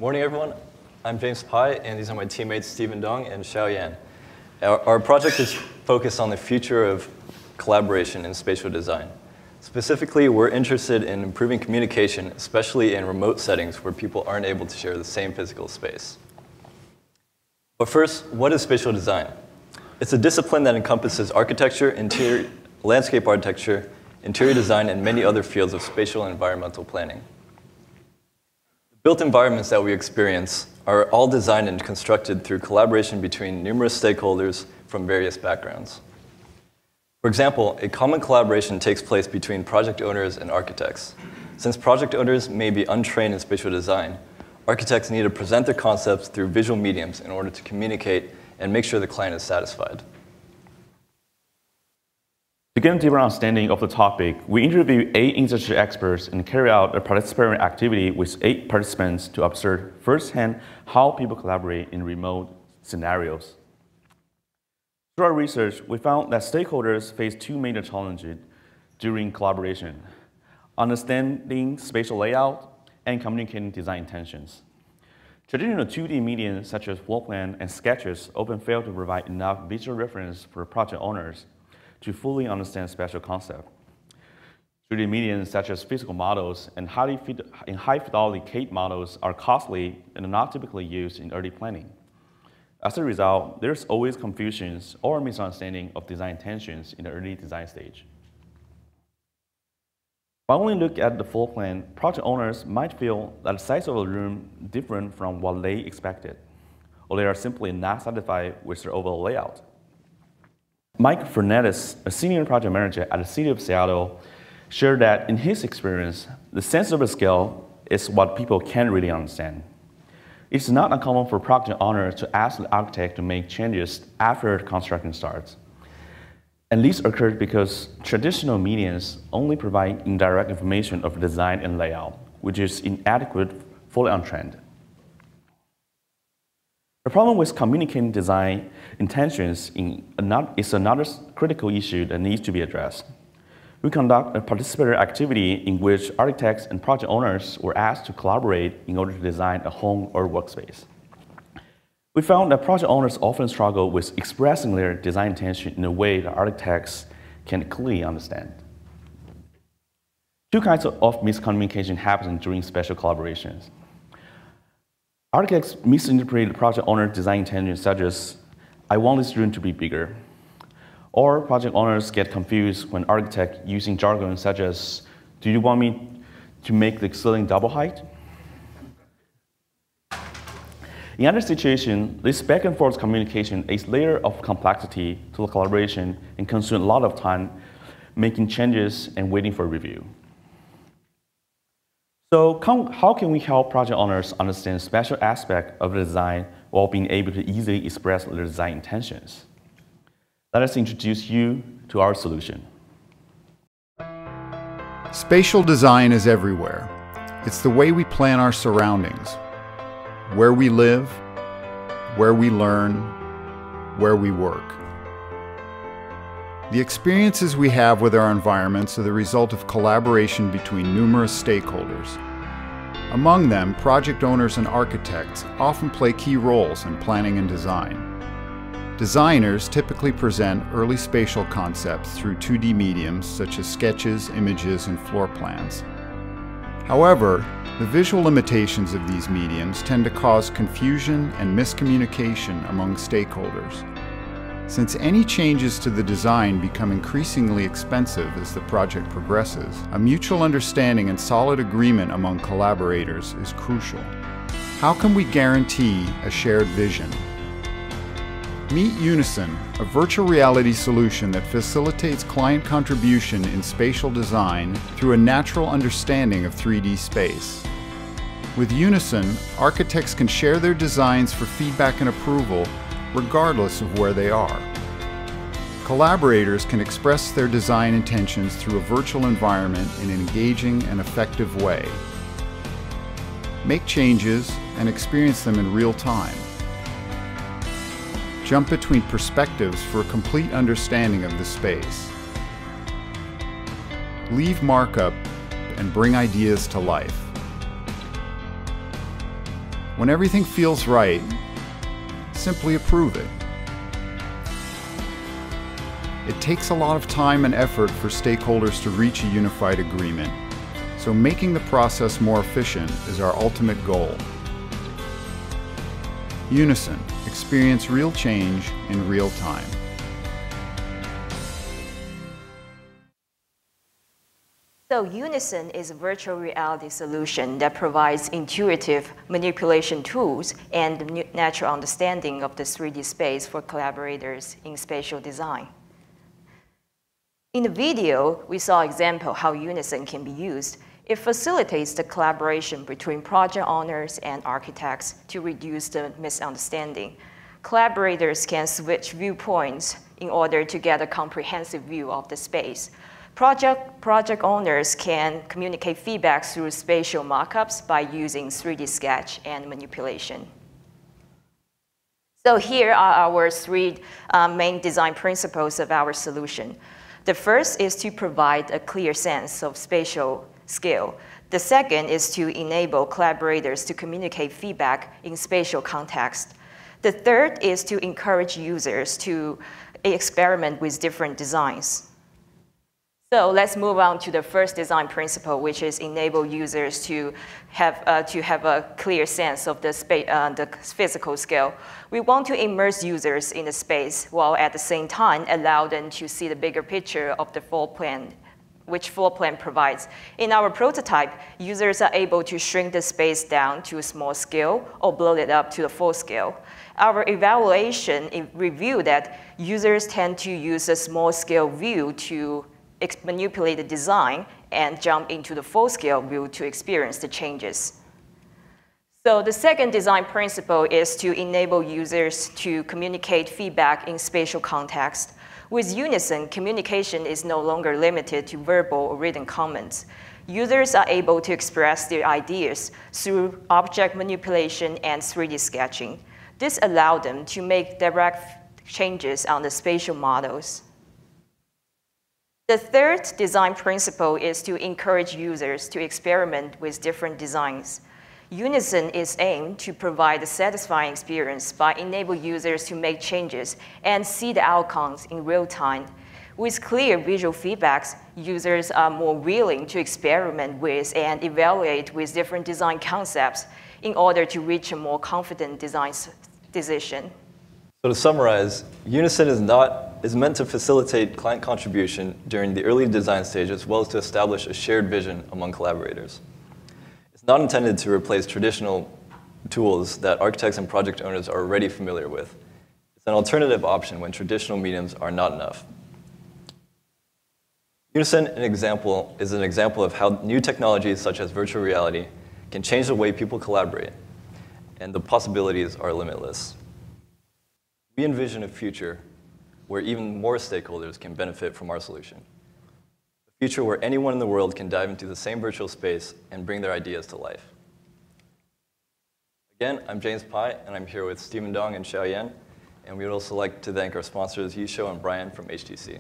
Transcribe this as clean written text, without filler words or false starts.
Morning, everyone. I'm James Pai, and these are my teammates Stephen Dong and Xiao Yan. Our project is focused on the future of collaboration in spatial design. Specifically, we're interested in improving communication, especially in remote settings where people aren't able to share the same physical space. But first, what is spatial design? It's a discipline that encompasses architecture, landscape architecture, interior design, and many other fields of spatial and environmental planning. The built environments that we experience are all designed and constructed through collaboration between numerous stakeholders from various backgrounds. For example, a common collaboration takes place between project owners and architects. Since project owners may be untrained in spatial design, architects need to present their concepts through visual mediums in order to communicate and make sure the client is satisfied. To get a deeper understanding of the topic, we interviewed 8 industry experts and carried out a participatory activity with 8 participants to observe firsthand how people collaborate in remote scenarios. Through our research, we found that stakeholders face 2 major challenges during collaboration: understanding spatial layout and communicating design intentions. Traditional 2D mediums such as floor plan and sketches often fail to provide enough visual reference for project owners to fully understand spatial concept. 3D mediums such as physical models and high-fidelity CAD models are costly and are not typically used in early planning. As a result, there's always confusions or misunderstanding of design intentions in the early design stage. When we look at the floor plan, project owners might feel that the size of a room different from what they expected, or they are simply not satisfied with their overall layout. Mike Fernandez, a senior project manager at the City of Seattle, shared that in his experience, the sense of the scale is what people can't really understand. It's not uncommon for project owners to ask the architect to make changes after the construction starts. And this occurs because traditional mediums only provide indirect information of design and layout, which is inadequate, fully on trend. The problem with communicating design intentions is another critical issue that needs to be addressed. We conduct a participatory activity in which architects and project owners were asked to collaborate in order to design a home or workspace. We found that project owners often struggle with expressing their design intention in a way that architects can clearly understand. 2 kinds of miscommunication happen during spatial collaborations. Architects misinterpret the project owner's design intentions such as, "I want this room to be bigger." Or project owners get confused when architects using jargon such as, "Do you want me to make the ceiling double height?" In other situations, this back and forth communication adds a layer of complexity to the collaboration and consumes a lot of time making changes and waiting for review. So how can we help project owners understand spatial aspects of the design while being able to easily express their design intentions? Let us introduce you to our solution. Spatial design is everywhere. It's the way we plan our surroundings, where we live, where we learn, where we work. The experiences we have with our environments are the result of collaboration between numerous stakeholders. Among them, project owners and architects often play key roles in planning and design. Designers typically present early spatial concepts through 2D mediums such as sketches, images, and floor plans. However, the visual limitations of these mediums tend to cause confusion and miscommunication among stakeholders. Since any changes to the design become increasingly expensive as the project progresses, a mutual understanding and solid agreement among collaborators is crucial. How can we guarantee a shared vision? Meet Unison, a virtual reality solution that facilitates client contribution in spatial design through a natural understanding of 3D space. With Unison, architects can share their designs for feedback and approval regardless of where they are. Collaborators can express their design intentions through a virtual environment in an engaging and effective way. Make changes and experience them in real time. Jump between perspectives for a complete understanding of the space. Leave markup and bring ideas to life. When everything feels right, simply approve it. It takes a lot of time and effort for stakeholders to reach a unified agreement, so making the process more efficient is our ultimate goal. Unison, experience real change in real time. So Unison is a virtual reality solution that provides intuitive manipulation tools and natural understanding of the 3D space for collaborators in spatial design. In the video, we saw an example how Unison can be used. It facilitates the collaboration between project owners and architects to reduce the misunderstanding. Collaborators can switch viewpoints in order to get a comprehensive view of the space. Project owners can communicate feedback through spatial mockups by using 3D sketch and manipulation. So here are our three main design principles of our solution. The first is to provide a clear sense of spatial scale. The second is to enable collaborators to communicate feedback in spatial context. The third is to encourage users to experiment with different designs. So let's move on to the first design principle, which is enable users to have a clear sense of the physical scale. We want to immerse users in the space while at the same time allow them to see the bigger picture of the floor plan, which floor plan provides. In our prototype, users are able to shrink the space down to a small scale or blow it up to the full scale. Our evaluation revealed that users tend to use a small scale view to manipulate the design and jump into the full-scale view to experience the changes. So the second design principle is to enable users to communicate feedback in spatial context. With Unison, communication is no longer limited to verbal or written comments. Users are able to express their ideas through object manipulation and 3D sketching. This allows them to make direct changes on the spatial models. The third design principle is to encourage users to experiment with different designs. Unison is aimed to provide a satisfying experience by enabling users to make changes and see the outcomes in real time. With clear visual feedbacks, users are more willing to experiment with and evaluate with different design concepts in order to reach a more confident design decision. So to summarize, Unison is meant to facilitate client contribution during the early design stage as well as to establish a shared vision among collaborators. It's not intended to replace traditional tools that architects and project owners are already familiar with. It's an alternative option when traditional mediums are not enough. Unison is an example of how new technologies such as virtual reality can change the way people collaborate, and the possibilities are limitless. We envision a future where even more stakeholders can benefit from our solution. A future where anyone in the world can dive into the same virtual space and bring their ideas to life. Again, I'm James Pai, and I'm here with Stephen Dong and Xiao Yan, and we would also like to thank our sponsors, Yisho and Brian from HTC.